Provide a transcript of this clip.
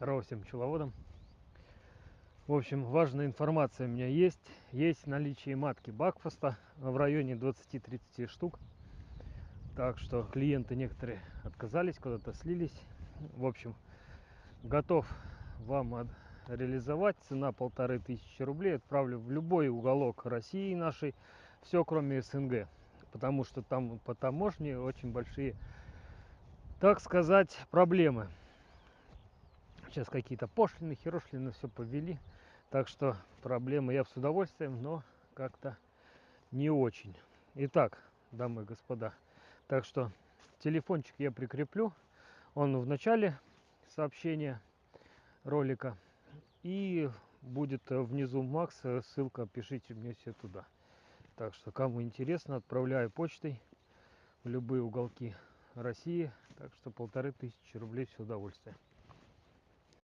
Здорово всем пчеловодам. В общем, важная информация у меня есть. Есть наличие матки Бакфаста в районе 20-30 штук. Так что клиенты некоторые отказались, куда-то слились. В общем, готов вам реализовать. Цена 1500 рублей. Отправлю в любой уголок России нашей. Все, кроме СНГ. Потому что там по таможне очень большие, так сказать, проблемы. Сейчас какие-то пошлины, херошлины все повели. Так что проблемы я с удовольствием, но как-то не очень. Итак, дамы и господа, так что телефончик я прикреплю. Он в начале сообщения ролика. И будет внизу Макс, ссылка, пишите мне все туда. Так что, кому интересно, отправляю почтой в любые уголки России. Так что 1500 рублей с удовольствием.